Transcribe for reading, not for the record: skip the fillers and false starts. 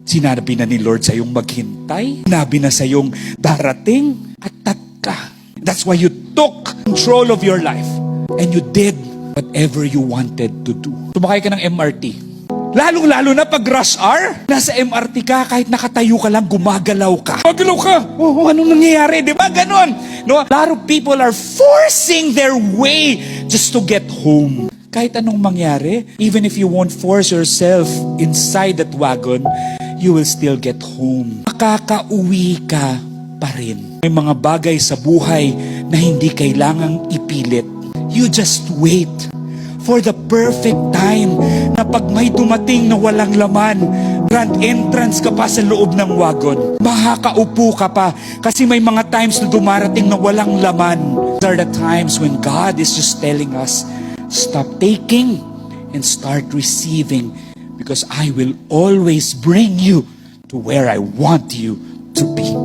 Sinabi na ni Lord sa'yong maghintay. Sinabi na sa'yong darating. Atat ka. That's why you took control of your life. And you did whatever you wanted to do. Sumakay ka ng MRT. Lalong-lalo na pag rush hour, nasa MRT ka, kahit nakatayo ka lang, gumagalaw ka. Gumagalaw ka! Oh, anong nangyayari? Di ba? Ganon. No? A lot of people are forcing their way just to get home. Kahit anong mangyari, even if you won't force yourself inside that wagon, you will still get home. Makakauwi ka pa rin. May mga bagay sa buhay na hindi kailangang ipilit. You just wait for the perfect time na pag may dumating na walang laman, grand entrance ka pa sa loob ng wagon. Makakaupo ka pa kasi may mga times na dumarating na walang laman. These are the times when God is just telling us, stop taking and start receiving, because I will always bring you to where I want you to be.